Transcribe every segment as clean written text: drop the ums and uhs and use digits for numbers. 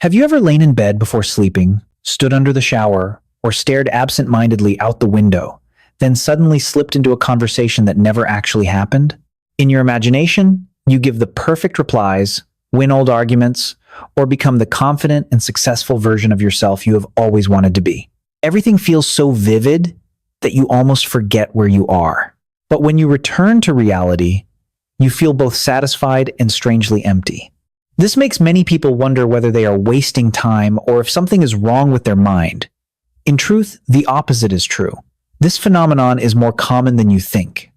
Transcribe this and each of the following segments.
Have you ever lain in bed before sleeping, stood under the shower, or stared absent-mindedly out the window, then suddenly slipped into a conversation that never actually happened? In your imagination, you give the perfect replies, win old arguments, or become the confident and successful version of yourself you have always wanted to be. Everything feels so vivid that you almost forget where you are. But when you return to reality, you feel both satisfied and strangely empty. This makes many people wonder whether they are wasting time or if something is wrong with their mind. In truth, the opposite is true. This phenomenon is more common than you think,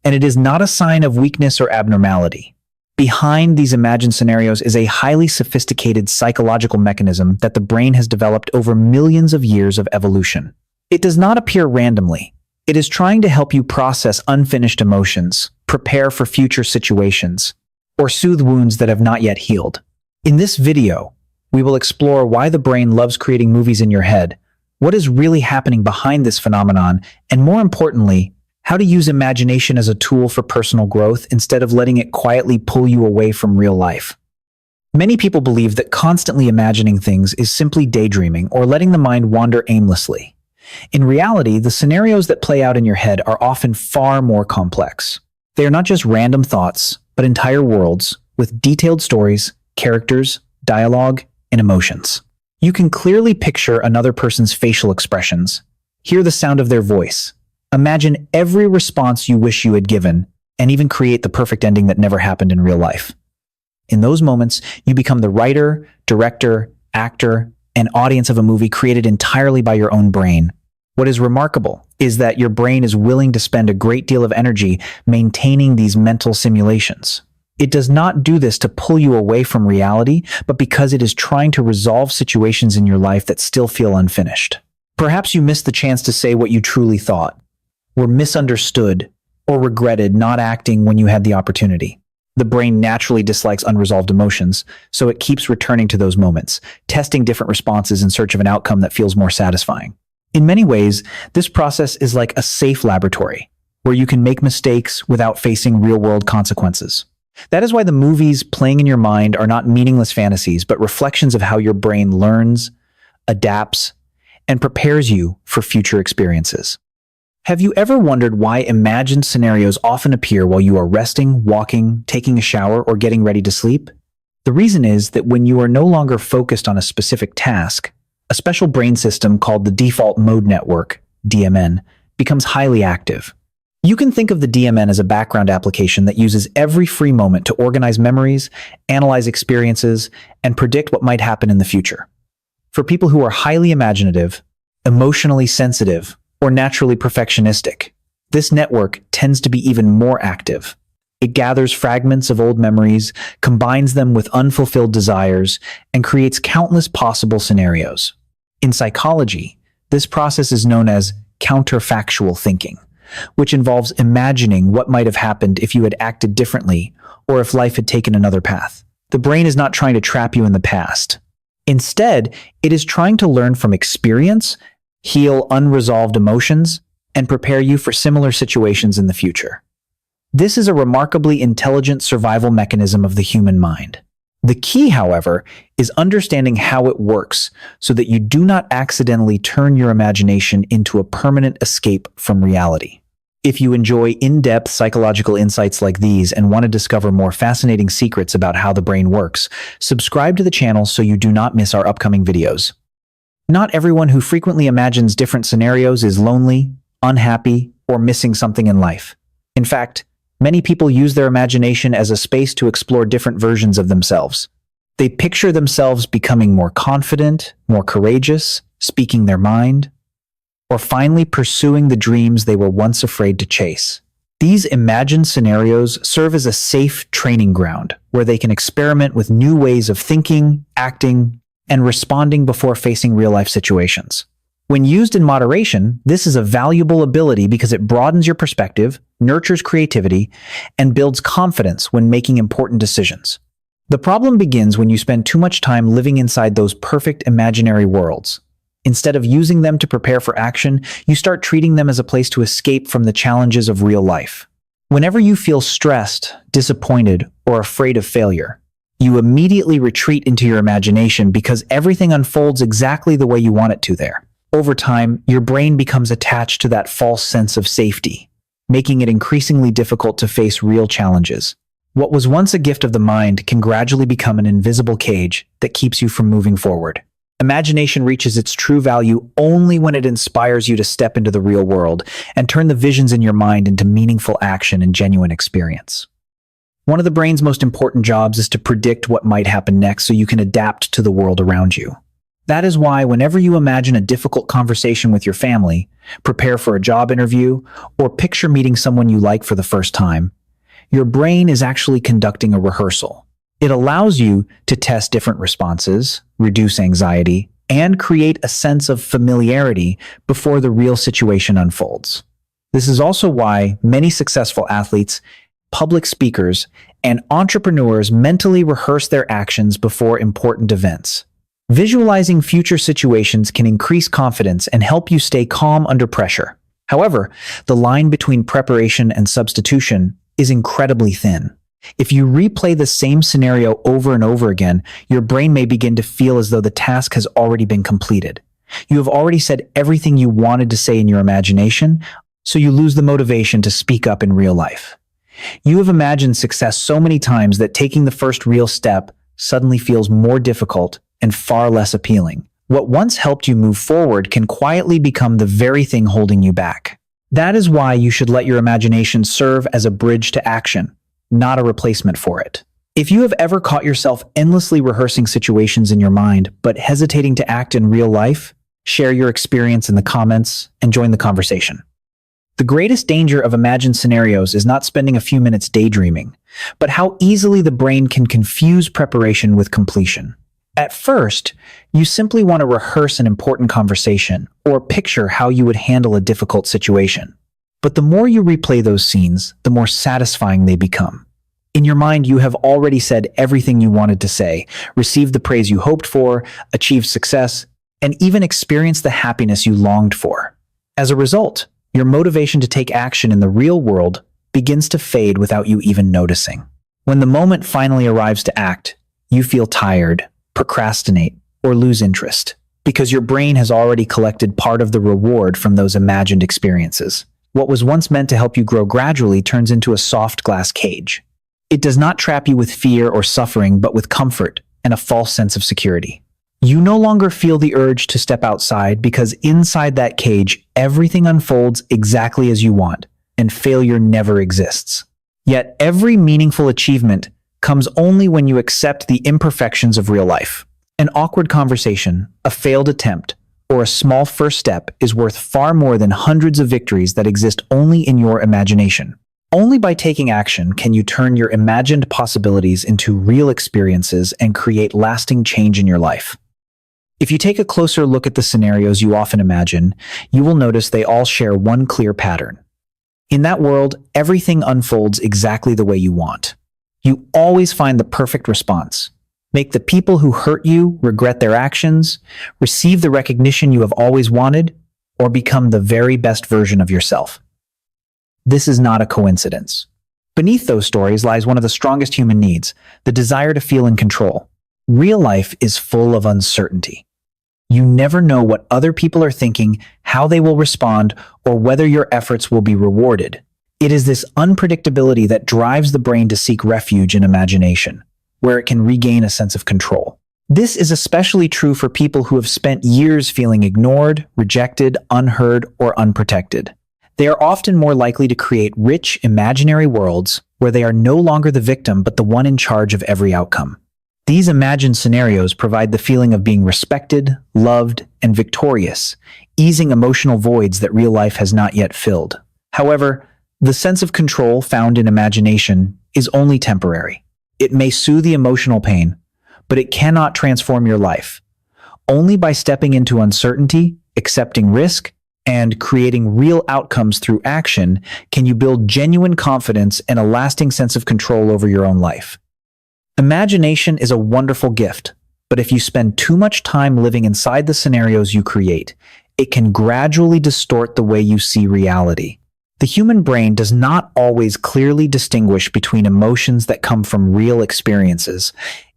and it is not a sign of weakness or abnormality. Behind these imagined scenarios is a highly sophisticated psychological mechanism that the brain has developed over millions of years of evolution. It does not appear randomly. It is trying to help you process unfinished emotions, prepare for future situations, or soothe wounds that have not yet healed. In this video, we will explore why the brain loves creating movies in your head, what is really happening behind this phenomenon, and more importantly, how to use imagination as a tool for personal growth instead of letting it quietly pull you away from real life. Many people believe that constantly imagining things is simply daydreaming or letting the mind wander aimlessly. In reality, the scenarios that play out in your head are often far more complex. They are not just random thoughts, but entire worlds with detailed stories, characters, dialogue, and emotions. You can clearly picture another person's facial expressions, hear the sound of their voice, imagine every response you wish you had given, and even create the perfect ending that never happened in real life. In those moments, you become the writer, director, actor, and audience of a movie created entirely by your own brain. What is remarkable is that your brain is willing to spend a great deal of energy maintaining these mental simulations. It does not do this to pull you away from reality, but because it is trying to resolve situations in your life that still feel unfinished. Perhaps you missed the chance to say what you truly thought, were misunderstood, or regretted not acting when you had the opportunity. The brain naturally dislikes unresolved emotions, so it keeps returning to those moments, testing different responses in search of an outcome that feels more satisfying. In many ways, this process is like a safe laboratory, where you can make mistakes without facing real-world consequences. That is why the movies playing in your mind are not meaningless fantasies, but reflections of how your brain learns, adapts, and prepares you for future experiences. Have you ever wondered why imagined scenarios often appear while you are resting, walking, taking a shower, or getting ready to sleep? The reason is that when you are no longer focused on a specific task, a special brain system called the default mode network, DMN, becomes highly active. You can think of the DMN as a background application that uses every free moment to organize memories, analyze experiences, and predict what might happen in the future. For people who are highly imaginative, emotionally sensitive, or naturally perfectionistic, this network tends to be even more active. It gathers fragments of old memories, combines them with unfulfilled desires, and creates countless possible scenarios. In psychology, this process is known as counterfactual thinking, which involves imagining what might have happened if you had acted differently or if life had taken another path. The brain is not trying to trap you in the past. Instead, it is trying to learn from experience, heal unresolved emotions, and prepare you for similar situations in the future. This is a remarkably intelligent survival mechanism of the human mind. The key, however, is understanding how it works so that you do not accidentally turn your imagination into a permanent escape from reality. If you enjoy in-depth psychological insights like these and want to discover more fascinating secrets about how the brain works, subscribe to the channel so you do not miss our upcoming videos. Not everyone who frequently imagines different scenarios is lonely, unhappy, or missing something in life. In fact, many people use their imagination as a space to explore different versions of themselves. They picture themselves becoming more confident, more courageous, speaking their mind, or finally pursuing the dreams they were once afraid to chase. These imagined scenarios serve as a safe training ground where they can experiment with new ways of thinking, acting, and responding before facing real-life situations. When used in moderation, this is a valuable ability because it broadens your perspective, nurtures creativity, and builds confidence when making important decisions. The problem begins when you spend too much time living inside those perfect imaginary worlds. Instead of using them to prepare for action, you start treating them as a place to escape from the challenges of real life. Whenever you feel stressed, disappointed, or afraid of failure, You immediately retreat into your imagination because everything unfolds exactly the way you want it to there. Over time, your brain becomes attached to that false sense of safety, making it increasingly difficult to face real challenges. What was once a gift of the mind can gradually become an invisible cage that keeps you from moving forward. Imagination reaches its true value only when it inspires you to step into the real world and turn the visions in your mind into meaningful action and genuine experience. One of the brain's most important jobs is to predict what might happen next so you can adapt to the world around you. That is why whenever you imagine a difficult conversation with your family, prepare for a job interview, or picture meeting someone you like for the first time, your brain is actually conducting a rehearsal. It allows you to test different responses, reduce anxiety, and create a sense of familiarity before the real situation unfolds. This is also why many successful athletes, public speakers, and entrepreneurs mentally rehearse their actions before important events. Visualizing future situations can increase confidence and help you stay calm under pressure. However, the line between preparation and substitution is incredibly thin. If you replay the same scenario over and over again, your brain may begin to feel as though the task has already been completed. You have already said everything you wanted to say in your imagination, so you lose the motivation to speak up in real life. You have imagined success so many times that taking the first real step suddenly feels more difficult and far less appealing. What once helped you move forward can quietly become the very thing holding you back. That is why you should let your imagination serve as a bridge to action, not a replacement for it. If you have ever caught yourself endlessly rehearsing situations in your mind but hesitating to act in real life, share your experience in the comments and join the conversation. The greatest danger of imagined scenarios is not spending a few minutes daydreaming, but how easily the brain can confuse preparation with completion. At first, you simply want to rehearse an important conversation or picture how you would handle a difficult situation. But the more you replay those scenes, the more satisfying they become. In your mind, you have already said everything you wanted to say, received the praise you hoped for, achieved success, and even experienced the happiness you longed for. As a result, your motivation to take action in the real world begins to fade without you even noticing. When the moment finally arrives to act, you feel tired, procrastinate, or lose interest, because your brain has already collected part of the reward from those imagined experiences. What was once meant to help you grow gradually turns into a soft glass cage. It does not trap you with fear or suffering, but with comfort and a false sense of security. You no longer feel the urge to step outside because inside that cage, everything unfolds exactly as you want, and failure never exists. Yet every meaningful achievement comes only when you accept the imperfections of real life. An awkward conversation, a failed attempt, or a small first step is worth far more than hundreds of victories that exist only in your imagination. Only by taking action can you turn your imagined possibilities into real experiences and create lasting change in your life. If you take a closer look at the scenarios you often imagine, you will notice they all share one clear pattern. In that world, everything unfolds exactly the way you want. You always find the perfect response. Make the people who hurt you regret their actions, receive the recognition you have always wanted, or become the very best version of yourself. This is not a coincidence. Beneath those stories lies one of the strongest human needs, the desire to feel in control. Real life is full of uncertainty. You never know what other people are thinking, how they will respond, or whether your efforts will be rewarded. It is this unpredictability that drives the brain to seek refuge in imagination, where it can regain a sense of control. This is especially true for people who have spent years feeling ignored, rejected, unheard, or unprotected. They are often more likely to create rich, imaginary worlds where they are no longer the victim but the one in charge of every outcome. These imagined scenarios provide the feeling of being respected, loved, and victorious, easing emotional voids that real life has not yet filled. However, the sense of control found in imagination is only temporary. It may soothe the emotional pain, but it cannot transform your life. Only by stepping into uncertainty, accepting risk, and creating real outcomes through action can you build genuine confidence and a lasting sense of control over your own life. Imagination is a wonderful gift, but if you spend too much time living inside the scenarios you create, it can gradually distort the way you see reality. The human brain does not always clearly distinguish between emotions that come from real experiences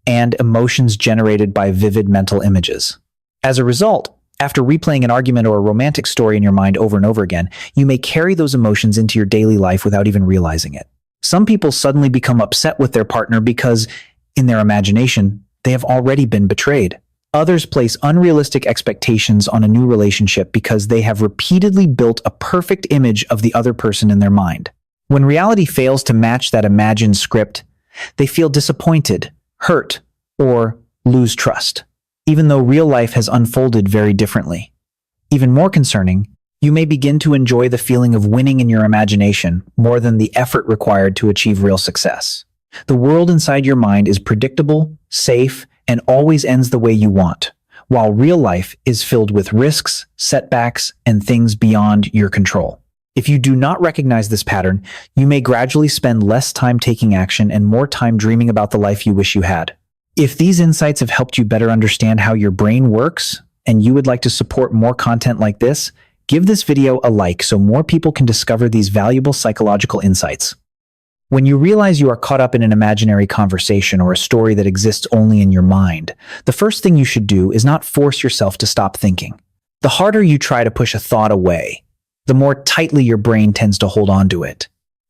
and emotions generated by vivid mental images. As a result, after replaying an argument or a romantic story in your mind over and over again, you may carry those emotions into your daily life without even realizing it. Some people suddenly become upset with their partner because, in their imagination, they have already been betrayed. Others place unrealistic expectations on a new relationship because they have repeatedly built a perfect image of the other person in their mind. When reality fails to match that imagined script, they feel disappointed, hurt, or lose trust, even though real life has unfolded very differently. Even more concerning, you may begin to enjoy the feeling of winning in your imagination more than the effort required to achieve real success. The world inside your mind is predictable, safe, and always ends the way you want, while real life is filled with risks, setbacks, and things beyond your control. If you do not recognize this pattern, you may gradually spend less time taking action and more time dreaming about the life you wish you had. If these insights have helped you better understand how your brain works, and you would like to support more content like this, give this video a like so more people can discover these valuable psychological insights. When you realize you are caught up in an imaginary conversation or a story that exists only in your mind, the first thing you should do is not force yourself to stop thinking. The harder you try to push a thought away, the more tightly your brain tends to hold on to it.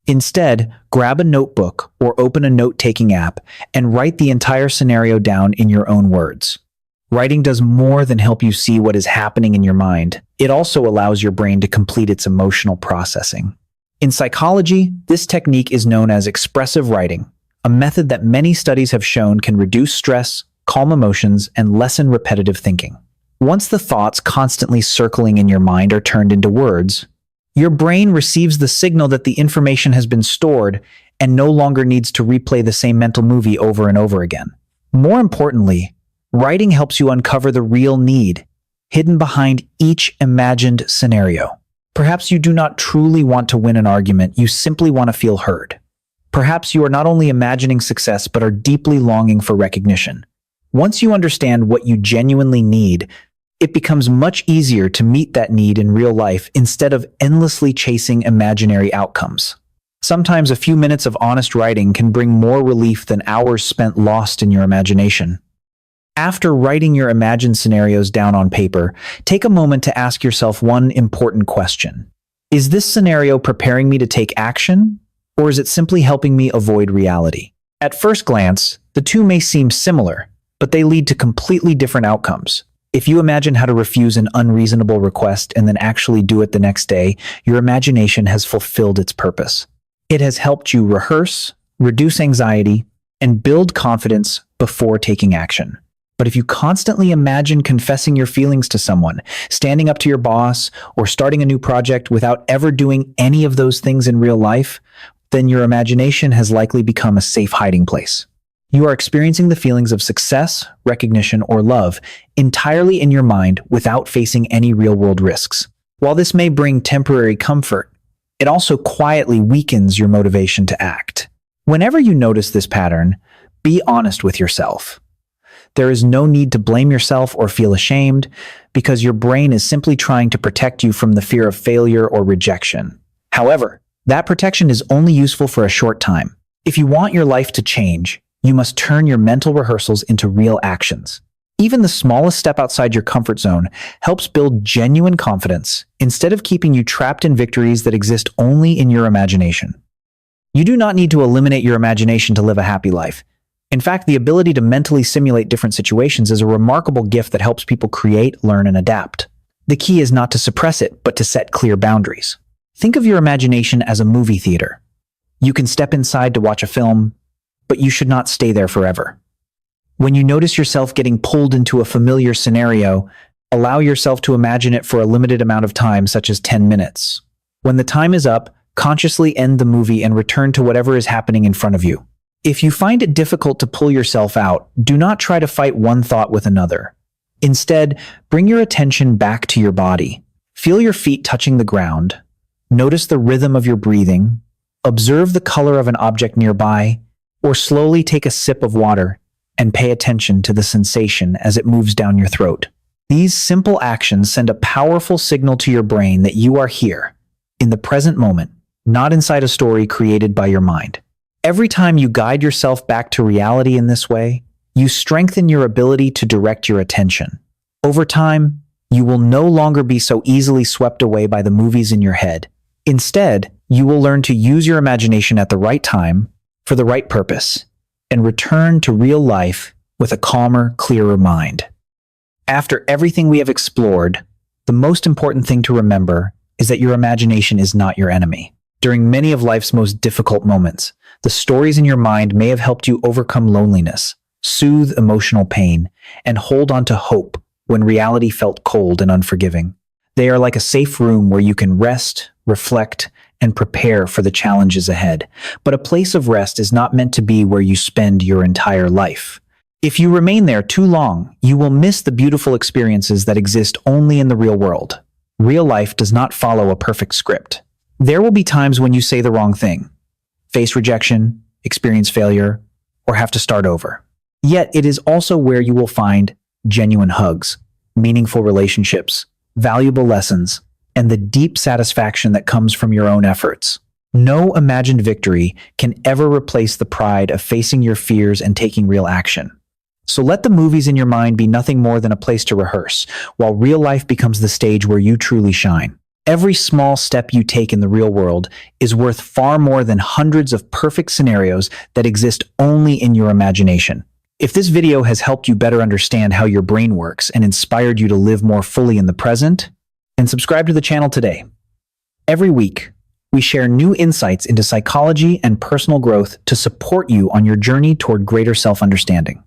Instead, grab a notebook or open a note-taking app and write the entire scenario down in your own words. Writing does more than help you see what is happening in your mind. It also allows your brain to complete its emotional processing. In psychology, this technique is known as expressive writing, a method that many studies have shown can reduce stress, calm emotions, and lessen repetitive thinking. Once the thoughts constantly circling in your mind are turned into words, your brain receives the signal that the information has been stored and no longer needs to replay the same mental movie over and over again. More importantly, writing helps you uncover the real need hidden behind each imagined scenario. Perhaps you do not truly want to win an argument, you simply want to feel heard. Perhaps you are not only imagining success but are deeply longing for recognition. Once you understand what you genuinely need, it becomes much easier to meet that need in real life instead of endlessly chasing imaginary outcomes. Sometimes a few minutes of honest writing can bring more relief than hours spent lost in your imagination. After writing your imagined scenarios down on paper, take a moment to ask yourself one important question. Is this scenario preparing me to take action, or is it simply helping me avoid reality? At first glance, the two may seem similar, but they lead to completely different outcomes. If you imagine how to refuse an unreasonable request and then actually do it the next day, your imagination has fulfilled its purpose. It has helped you rehearse, reduce anxiety, and build confidence before taking action. But if you constantly imagine confessing your feelings to someone, standing up to your boss, or starting a new project without ever doing any of those things in real life, then your imagination has likely become a safe hiding place. You are experiencing the feelings of success, recognition, or love entirely in your mind without facing any real-world risks. While this may bring temporary comfort, it also quietly weakens your motivation to act. Whenever you notice this pattern, be honest with yourself. There is no need to blame yourself or feel ashamed because your brain is simply trying to protect you from the fear of failure or rejection. However, that protection is only useful for a short time. If you want your life to change, you must turn your mental rehearsals into real actions. Even the smallest step outside your comfort zone helps build genuine confidence instead of keeping you trapped in victories that exist only in your imagination. You do not need to eliminate your imagination to live a happy life. In fact, the ability to mentally simulate different situations is a remarkable gift that helps people create, learn, and adapt. The key is not to suppress it, but to set clear boundaries. Think of your imagination as a movie theater. You can step inside to watch a film, but you should not stay there forever. When you notice yourself getting pulled into a familiar scenario, allow yourself to imagine it for a limited amount of time, such as 10 minutes. When the time is up, consciously end the movie and return to whatever is happening in front of you. If you find it difficult to pull yourself out, do not try to fight one thought with another. Instead, bring your attention back to your body. Feel your feet touching the ground. Notice the rhythm of your breathing. Observe the color of an object nearby, or slowly take a sip of water and pay attention to the sensation as it moves down your throat. These simple actions send a powerful signal to your brain that you are here, in the present moment, not inside a story created by your mind. Every time you guide yourself back to reality in this way, You strengthen your ability to direct your attention. Over time, you will no longer be so easily swept away by the movies in your head. Instead, you will learn to use your imagination at the right time, for the right purpose, and return to real life with a calmer, clearer mind. After everything we have explored, the most important thing to remember is that your imagination is not your enemy. During many of life's most difficult moments, the stories in your mind may have helped you overcome loneliness, soothe emotional pain, and hold on to hope when reality felt cold and unforgiving. They are like a safe room where you can rest, reflect, and prepare for the challenges ahead. But a place of rest is not meant to be where you spend your entire life. If you remain there too long, you will miss the beautiful experiences that exist only in the real world. Real life does not follow a perfect script. There will be times when you say the wrong thing, face rejection, experience failure, or have to start over. Yet it is also where you will find genuine hugs, meaningful relationships, valuable lessons, and the deep satisfaction that comes from your own efforts. No imagined victory can ever replace the pride of facing your fears and taking real action. So let the movies in your mind be nothing more than a place to rehearse, while real life becomes the stage where you truly shine. Every small step you take in the real world is worth far more than hundreds of perfect scenarios that exist only in your imagination. If this video has helped you better understand how your brain works and inspired you to live more fully in the present, then subscribe to the channel today. Every week, we share new insights into psychology and personal growth to support you on your journey toward greater self-understanding.